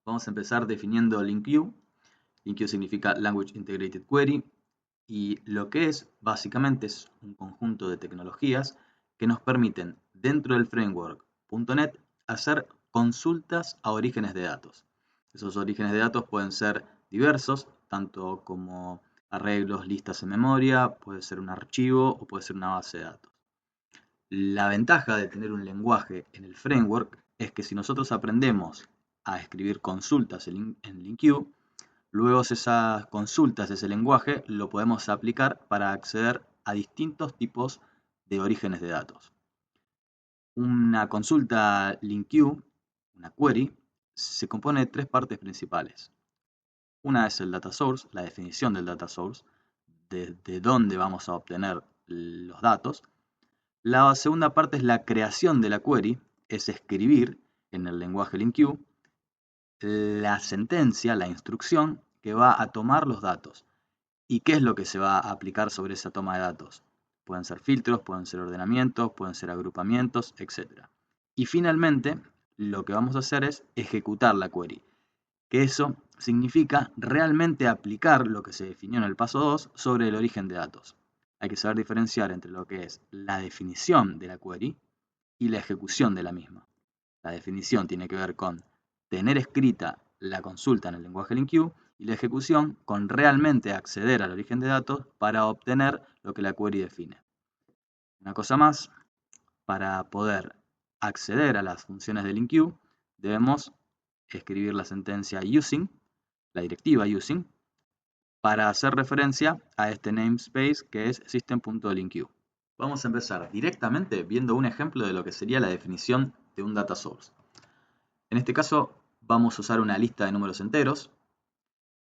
Vamos a empezar definiendo LINQ. LINQ significa Language Integrated Query y lo que es básicamente es un conjunto de tecnologías que nos permiten dentro del framework .NET hacer consultas a orígenes de datos. Esos orígenes de datos pueden ser diversos, tanto como arreglos, listas en memoria, puede ser un archivo o puede ser una base de datos. La ventaja de tener un lenguaje en el framework es que si nosotros aprendemos a escribir consultas en LINQ, luego esas consultas, ese lenguaje, lo podemos aplicar para acceder a distintos tipos de orígenes de datos. Una consulta LINQ, una query, se compone de tres partes principales. Una es el data source, la definición del data source, de dónde vamos a obtener los datos. La segunda parte es la creación de la query, es escribir en el lenguaje LINQ la sentencia, la instrucción que va a tomar los datos. ¿Y qué es lo que se va a aplicar sobre esa toma de datos? Pueden ser filtros, pueden ser ordenamientos, pueden ser agrupamientos, etc. Y finalmente, lo que vamos a hacer es ejecutar la query, que eso significa realmente aplicar lo que se definió en el paso 2 sobre el origen de datos. Hay que saber diferenciar entre lo que es la definición de la query y la ejecución de la misma. La definición tiene que ver con tener escrita la consulta en el lenguaje LINQ y la ejecución con realmente acceder al origen de datos para obtener lo que la query define. Una cosa más, para poder acceder a las funciones de LINQ debemos escribir la sentencia using, la directiva using, para hacer referencia a este namespace que es system.linq. Vamos a empezar directamente viendo un ejemplo de lo que sería la definición de un data source. En este caso vamos a usar una lista de números enteros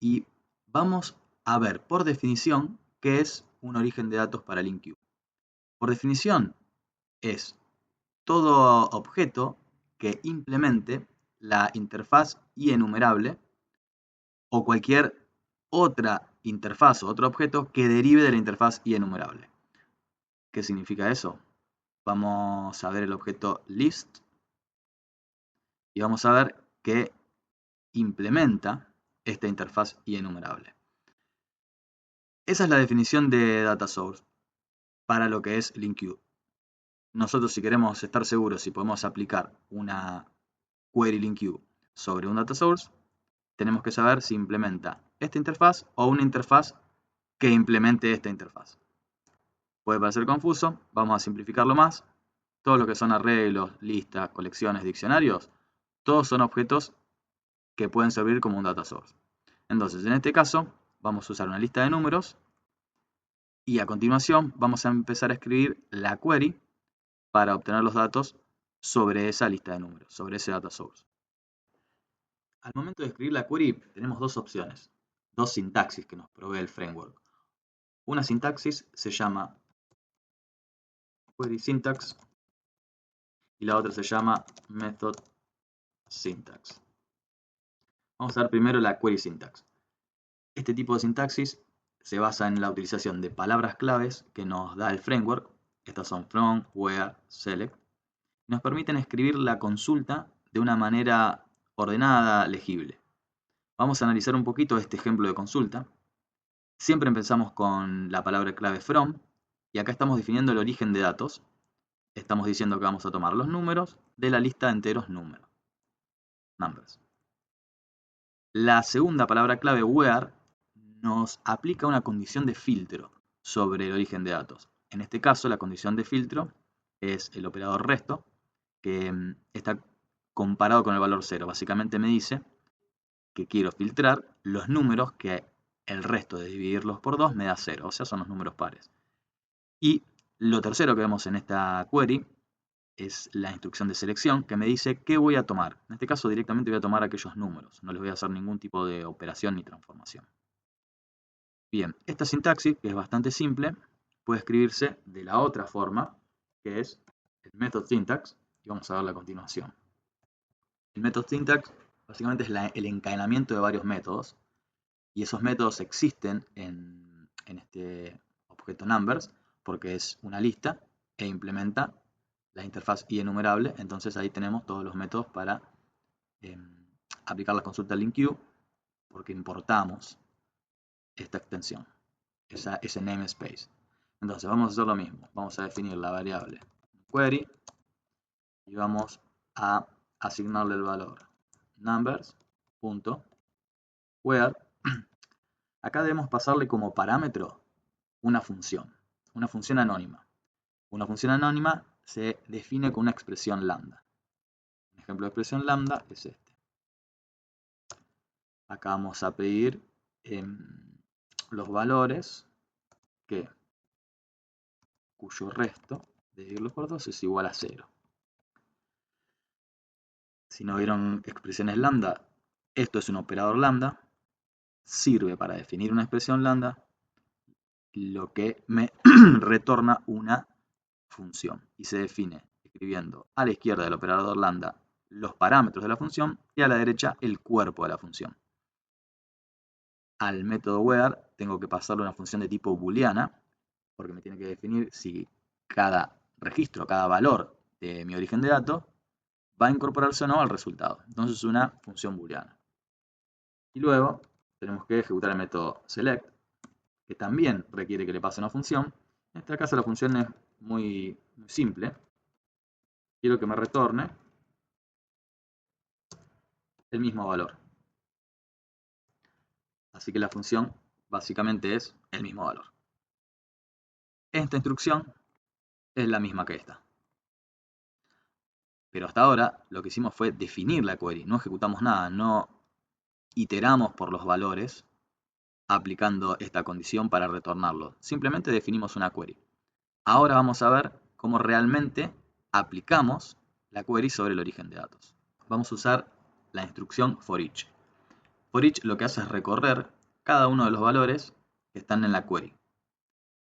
y vamos a ver por definición qué es un origen de datos para LINQ. Por definición es todo objeto que implemente la interfaz IEnumerable o cualquier otra interfaz o otro objeto que derive de la interfaz IEnumerable. ¿Qué significa eso? Vamos a ver el objeto list y vamos a ver que implementa esta interfaz IEnumerable. Esa es la definición de data source para lo que es LINQ. Nosotros, si queremos estar seguros si podemos aplicar una query LINQ sobre un data source, tenemos que saber si implementa esta interfaz o una interfaz que implemente esta interfaz. Puede parecer confuso, vamos a simplificarlo más. Todo lo que son arreglos, listas, colecciones, diccionarios, todos son objetos que pueden servir como un data source. Entonces, en este caso, vamos a usar una lista de números y a continuación vamos a empezar a escribir la query para obtener los datos sobre esa lista de números, sobre ese data source. Al momento de escribir la query tenemos dos opciones, dos sintaxis que nos provee el framework. Una sintaxis se llama query syntax y la otra se llama method syntax. Vamos a ver primero la query syntax. Este tipo de sintaxis se basa en la utilización de palabras claves que nos da el framework. Estas son from, where, select. Nos permiten escribir la consulta de una manera ordenada, legible. Vamos a analizar un poquito este ejemplo de consulta. Siempre empezamos con la palabra clave from y acá estamos definiendo el origen de datos. Estamos diciendo que vamos a tomar los números de la lista de enteros número, numbers. La segunda palabra clave where nos aplica una condición de filtro sobre el origen de datos. En este caso, la condición de filtro es el operador resto, que está comparado con el valor 0. Básicamente me dice que quiero filtrar los números que el resto de dividirlos por 2 me da 0, o sea, son los números pares. Y lo tercero que vemos en esta query es la instrucción de selección que me dice qué voy a tomar. En este caso directamente voy a tomar aquellos números, no les voy a hacer ningún tipo de operación ni transformación. Bien, esta sintaxis, que es bastante simple, puede escribirse de la otra forma, que es el method syntax, y vamos a verla a continuación. El method syntax básicamente es el encadenamiento de varios métodos, y esos métodos existen en este objeto numbers, porque es una lista e implementa la interfaz IEnumerable, entonces ahí tenemos todos los métodos para aplicar la consulta LINQ porque importamos esta extensión, ese namespace. Entonces vamos a hacer lo mismo. Vamos a definir la variable query y vamos a asignarle el valor numbers.where. Acá debemos pasarle como parámetro una función anónima. Una función anónima se define con una expresión lambda. Un ejemplo de expresión lambda es este. Acá vamos a pedir los valores cuyo resto de dividirlo por 2 es igual a 0. Si no vieron expresiones lambda, esto es un operador lambda, sirve para definir una expresión lambda, lo que me retorna una función y se define escribiendo a la izquierda del operador lambda los parámetros de la función y a la derecha el cuerpo de la función. Al método where tengo que pasarle una función de tipo booleana porque me tiene que definir si cada registro, cada valor de mi origen de datos va a incorporarse o no al resultado. Entonces es una función booleana. Y luego tenemos que ejecutar el método select, que también requiere que le pase una función. En este caso la función es muy simple. Quiero que me retorne el mismo valor. Así que la función básicamente es el mismo valor. Esta instrucción es la misma que esta. Pero hasta ahora lo que hicimos fue definir la query. No ejecutamos nada, no iteramos por los valores aplicando esta condición para retornarlo. Simplemente definimos una query. Ahora vamos a ver cómo realmente aplicamos la query sobre el origen de datos. Vamos a usar la instrucción for each. For each lo que hace es recorrer cada uno de los valores que están en la query.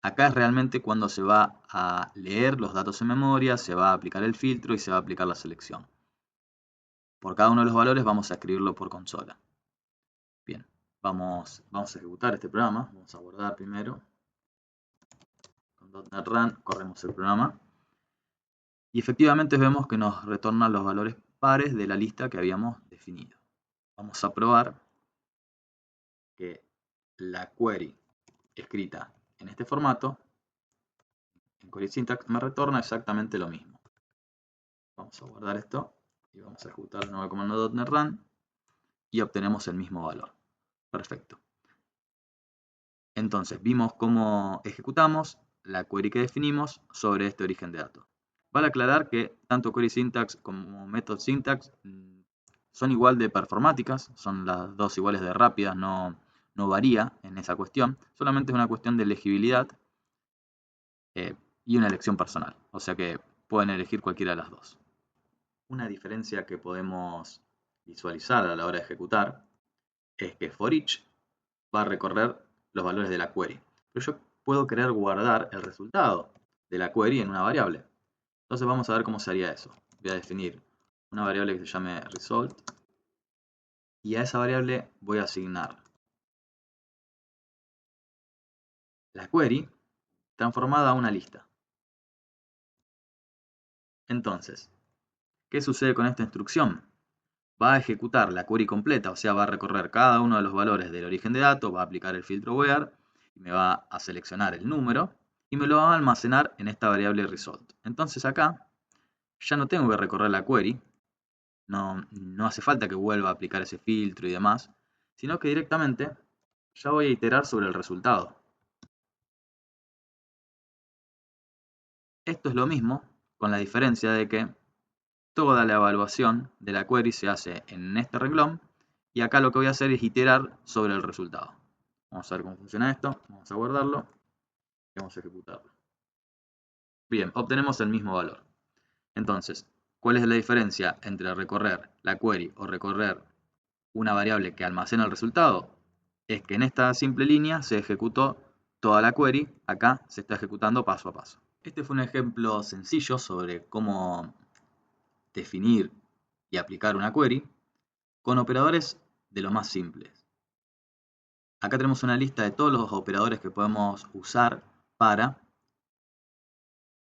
Acá es realmente cuando se va a leer los datos en memoria, se va a aplicar el filtro y se va a aplicar la selección. Por cada uno de los valores vamos a escribirlo por consola. Bien, vamos a ejecutar este programa. Vamos a guardar primero. Con .NET Run corremos el programa. Y efectivamente vemos que nos retornan los valores pares de la lista que habíamos definido. Vamos a probar que la query escrita en este formato, en query syntax, me retorna exactamente lo mismo. Vamos a guardar esto y vamos a ejecutar el nuevo comando .NET Run y obtenemos el mismo valor. Perfecto. Entonces vimos cómo ejecutamos la query que definimos sobre este origen de datos. Vale aclarar que tanto query syntax como method syntax son igual de performáticas, son las dos iguales de rápidas, no varía en esa cuestión, solamente es una cuestión de legibilidad y una elección personal, o sea que pueden elegir cualquiera de las dos. Una diferencia que podemos visualizar a la hora de ejecutar es que for each va a recorrer los valores de la query, pero yo puedo querer guardar el resultado de la query en una variable. Entonces vamos a ver cómo se haría eso. Voy a definir una variable que se llame result y a esa variable voy a asignar la query transformada a una lista. Entonces, ¿qué sucede con esta instrucción? Va a ejecutar la query completa, o sea, va a recorrer cada uno de los valores del origen de datos, va a aplicar el filtro where, me va a seleccionar el número y me lo va a almacenar en esta variable result. Entonces acá ya no tengo que recorrer la query, no hace falta que vuelva a aplicar ese filtro y demás, sino que directamente ya voy a iterar sobre el resultado. Esto es lo mismo, con la diferencia de que toda la evaluación de la query se hace en este renglón y acá lo que voy a hacer es iterar sobre el resultado. Vamos a ver cómo funciona esto, vamos a guardarlo y vamos a ejecutarlo. Bien, obtenemos el mismo valor. Entonces, ¿cuál es la diferencia entre recorrer la query o recorrer una variable que almacena el resultado? Es que en esta simple línea se ejecutó toda la query, acá se está ejecutando paso a paso. Este fue un ejemplo sencillo sobre cómo definir y aplicar una query con operadores de lo más simples. Acá tenemos una lista de todos los operadores que podemos usar para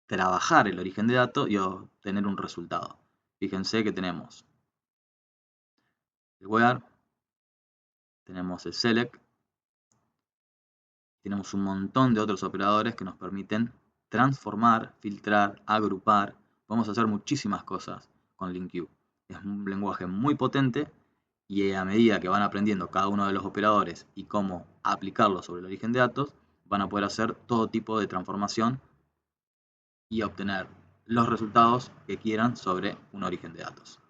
trabajar el origen de datos y obtener un resultado. Fíjense que tenemos el where, tenemos el select, tenemos un montón de otros operadores que nos permiten transformar, filtrar, agrupar. Podemos hacer muchísimas cosas con LINQ. Es un lenguaje muy potente y a medida que van aprendiendo cada uno de los operadores y cómo aplicarlos sobre el origen de datos, van a poder hacer todo tipo de transformación y obtener los resultados que quieran sobre un origen de datos.